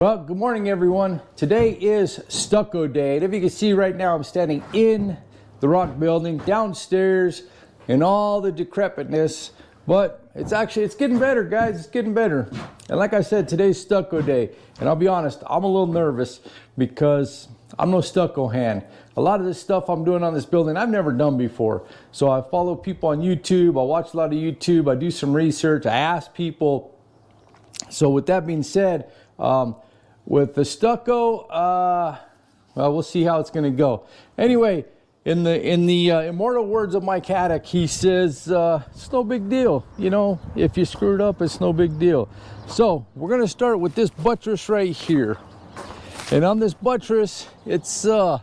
Well, good morning everyone. Today is stucco day, and if you can see right now, I'm standing in the rock building downstairs in all the decrepitness, but it's getting better, guys. It's getting better. And like I said, today's stucco day, and I'll be honest, I'm a little nervous because I'm no stucco hand. A lot of this stuff I'm doing on this building I've never done before. So I follow people on YouTube, I watch a lot of YouTube, I do some research, I ask people. So with that being said, with the stucco, well, we'll see how it's going to go. Anyway, in the immortal words of Mike Haddock, he says, it's no big deal. You know, if you screw it up, it's no big deal. So we're going to start with this buttress right here. And on this buttress, it's, I'll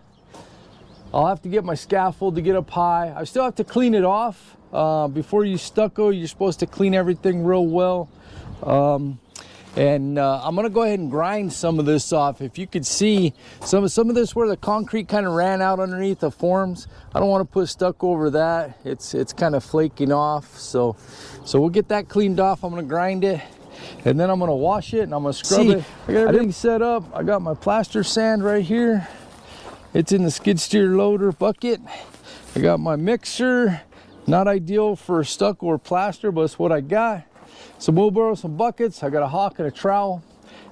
have to get my scaffold to get up high. I still have to clean it off. Before you stucco, you're supposed to clean everything real well. And I'm gonna go ahead and grind some of this off. If you could see some of this where the concrete kind of ran out underneath the forms, I don't want to put stucco over that. It's kind of flaking off. So we'll get that cleaned off. I'm gonna grind it, and then I'm gonna wash it and I'm gonna scrub it. I got everything set up. I got my plaster sand right here. It's in the skid steer loader bucket. I got my mixer. Not ideal for stucco or plaster, but it's what I got. Some wheelbarrows, some buckets. I got a hawk and a trowel,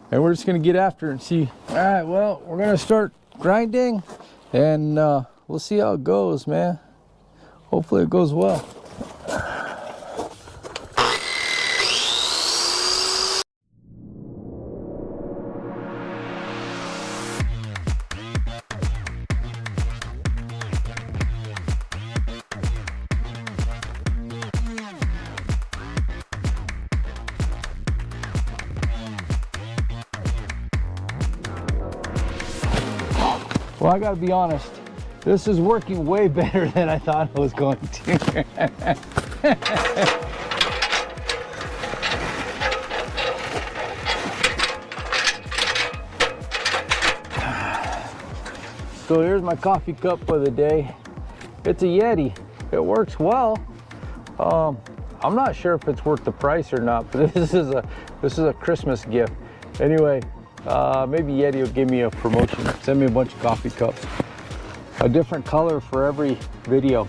and we're just gonna get after it and see. All right, well, we're gonna start grinding, and we'll see how it goes, man. Hopefully it goes well. Well, I gotta be honest, this is working way better than I thought it was going to. So here's my coffee cup for the day. It's a Yeti. It works well. I'm not sure if it's worth the price or not, but this is a Christmas gift. Anyway, maybe Yeti will give me a promotion. Send me a bunch of coffee cups. A different color for every video.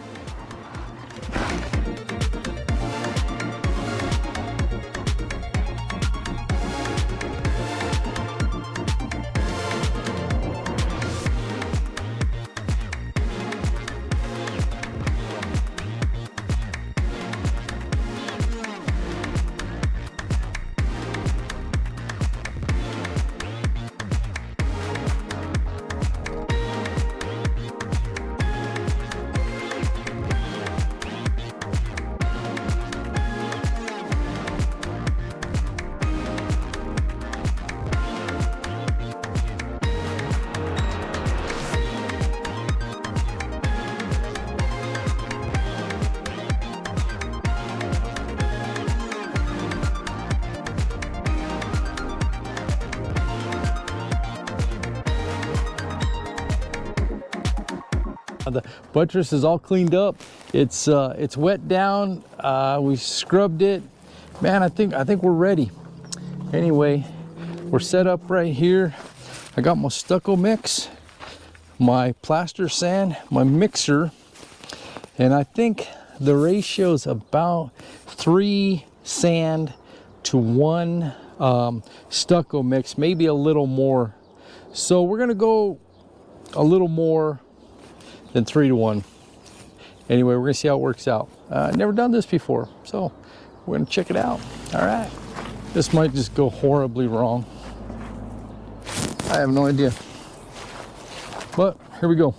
The buttress is all cleaned up. It's wet down. We scrubbed it. Man, I think we're ready. Anyway, we're set up right here. I got my stucco mix, my plaster sand, my mixer, and I think the ratio is about 3 sand to 1 stucco mix, maybe a little more. So we're gonna go a little more than 3 to 1. Anyway, we're gonna see how it works out. Never done this before, so we're gonna check it out. All right, this might just go horribly wrong. I have no idea, but here we go.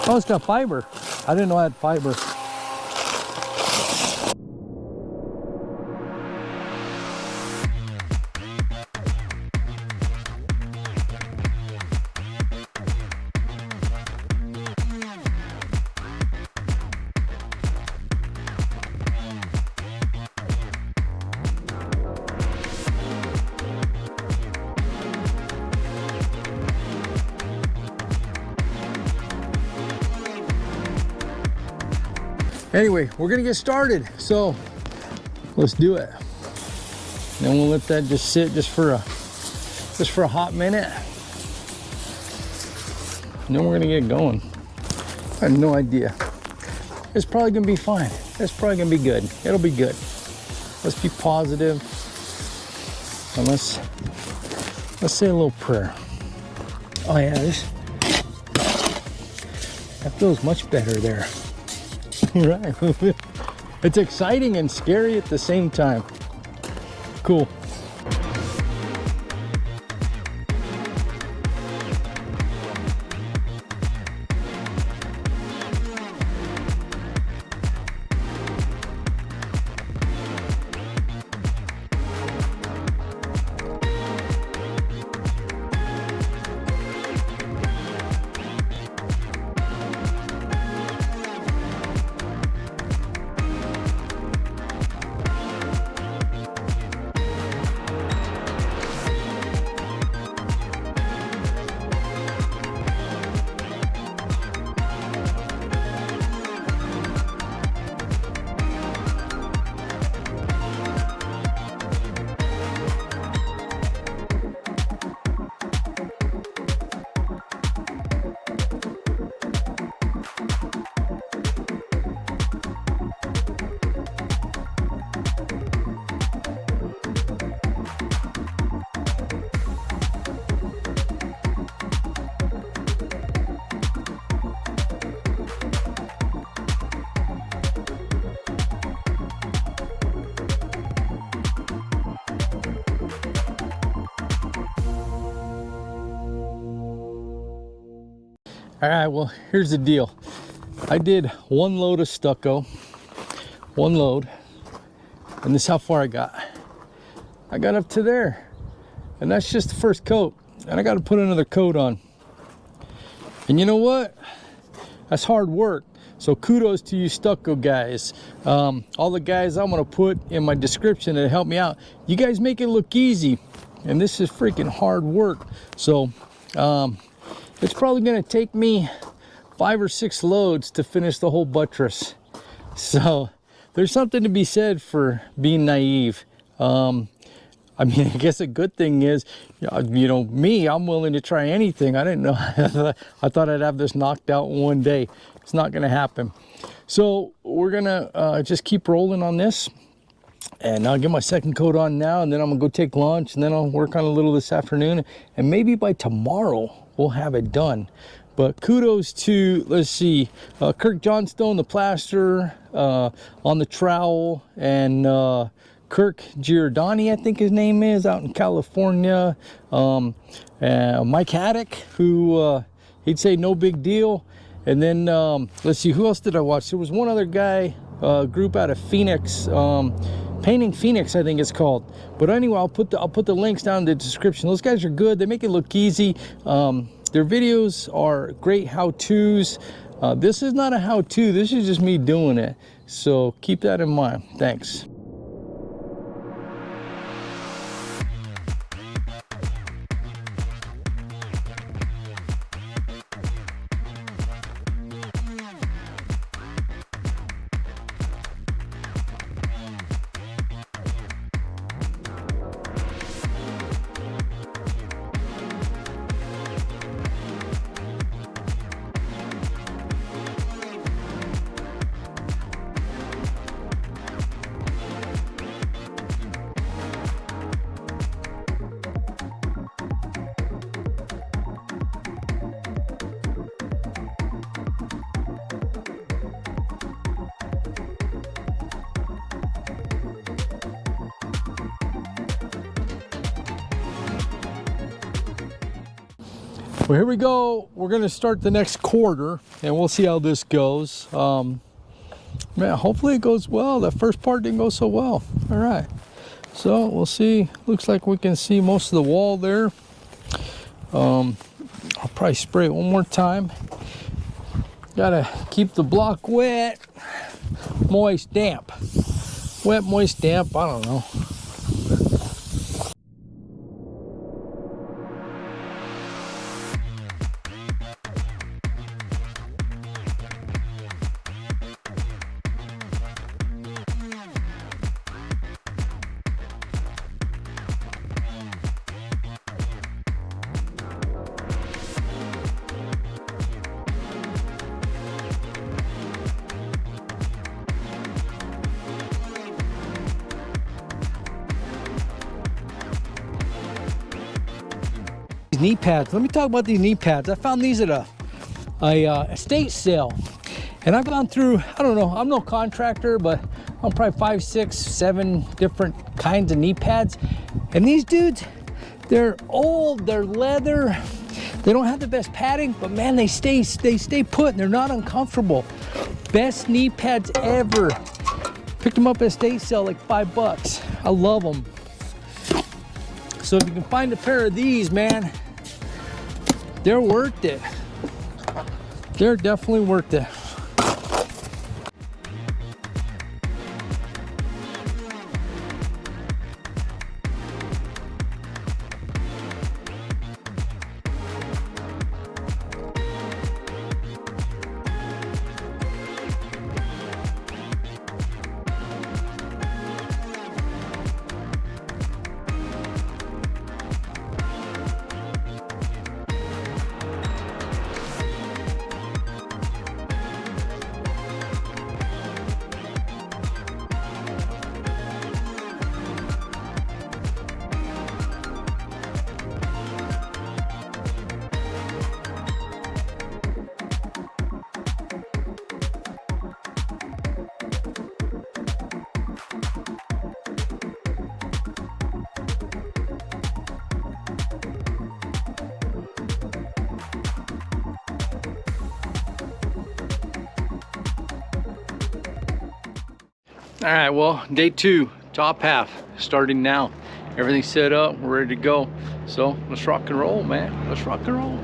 Oh, it's got fiber. I didn't know I had fiber. Anyway, we're gonna get started, so let's do it. Then we'll let that just sit just for a hot minute. And then we're gonna get going. I have no idea. It's probably gonna be fine. It's probably gonna be good. It'll be good. Let's be positive. And let's say a little prayer. Oh yeah, that feels much better there. Right. It's exciting and scary at the same time. Cool. All right, well, here's the deal. I did one load of stucco, one load, and this is how far I got. I got up to there, and that's just the first coat, and I got to put another coat on. And you know what? That's hard work. So kudos to you stucco guys. All the guys I'm gonna put in my description to help me out. You guys make it look easy, and this is freaking hard work. So it's probably gonna take me 5 or 6 loads to finish the whole buttress. So there's something to be said for being naive. I mean, I guess a good thing is, you know, me, I'm willing to try anything. I didn't know. I thought I'd have this knocked out in one day. It's not gonna happen. So we're gonna just keep rolling on this. And I'll get my second coat on now, and then I'm gonna go take lunch, and then I'll work on a little this afternoon, and maybe by tomorrow we'll have it done. But kudos to, let's see, Kirk Johnstone, the plaster, on the trowel, and Kirk Giordani, I think his name is, out in California. Mike Haddock, who he'd say no big deal. And then let's see, who else did I watch? There was one other guy, group out of Phoenix, Painting Phoenix, I think it's called. But anyway, I'll put the links down in the description. Those guys are good. They make it look easy. Their videos are great how-tos. This is not a how-to. This is just me doing it. So keep that in mind. Thanks. Well, here we go. We're going to start the next quarter, and we'll see how this goes. Man, hopefully it goes well. That first part didn't go so well. All right. So we'll see. Looks like we can see most of the wall there. I'll probably spray it one more time. Gotta keep the block wet, moist, damp. Wet, moist, damp, I don't know. these knee pads. Let me talk about these knee pads. I found these at a estate sale. And I've gone through, I don't know, I'm no contractor, but I'm probably 5, 6, 7 different kinds of knee pads. And these dudes, they're old, they're leather. They don't have the best padding, but man, they stay put and they're not uncomfortable. Best knee pads ever. Picked them up at estate sale, like $5. I love them. So if you can find a pair of these, man, they're worth it. They're definitely worth it. All right, well, day 2, top half, starting now. Everything's set up, we're ready to go. So let's rock and roll, man. Let's rock and roll.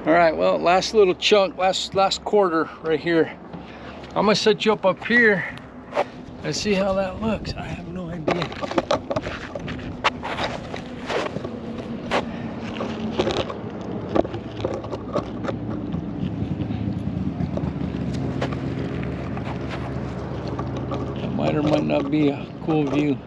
All right, well, last little chunk, last quarter right here. I'm gonna set you up here and see how that looks. I have no idea. That might or might not be a cool view.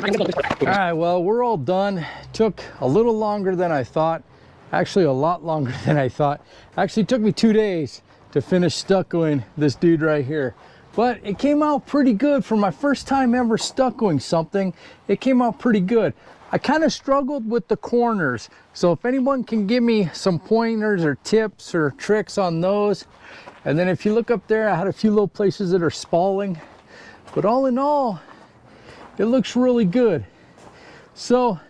All right, well, we're all done. Took a little longer than I thought. Actually, a lot longer than I thought. Actually, took me 2 days to finish stuccoing this dude right here. But it came out pretty good for my first time ever stuccoing something. It came out pretty good. I kind of struggled with the corners. So if anyone can give me some pointers or tips or tricks on those. And then if you look up there, I had a few little places that are spalling. But all in all, it looks really good. So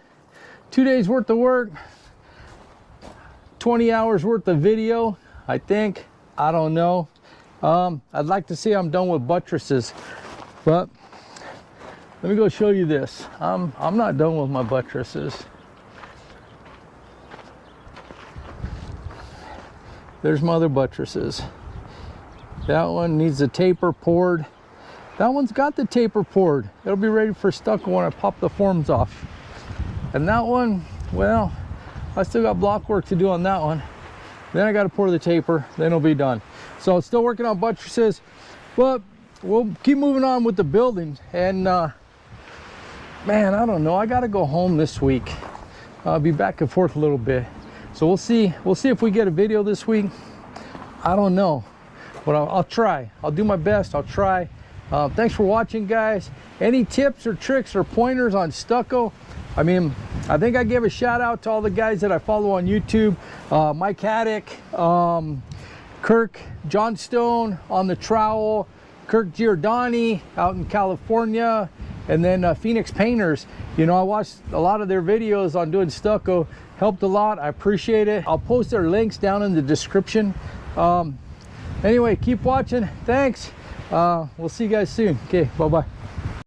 2 days worth of work, 20 hours worth of video, I think. I don't know. I'd like to say I'm done with buttresses, but let me go show you this. I'm not done with my buttresses. There's my other buttresses. That one needs a taper poured. That one's got the taper poured. It'll be ready for stucco when I pop the forms off. And that one, well, I still got block work to do on that one. Then I got to pour the taper, then it'll be done. So still working on buttresses, but we'll keep moving on with the building. And man, I don't know, I got to go home this week. I'll be back and forth a little bit. So we'll see if we get a video this week. I don't know, but I'll try. I'll do my best, I'll try. Thanks for watching, guys. Any tips or tricks or pointers on stucco? I mean, I think I gave a shout out to all the guys that I follow on YouTube. Mike Haddock, Kirk Johnstone on the trowel, Kirk Giordani out in California, and then Phoenix Painters. You know, I watched a lot of their videos on doing stucco. Helped a lot. I appreciate it. I'll post their links down in the description. Anyway, keep watching. Thanks. We'll see you guys soon. Okay, bye-bye.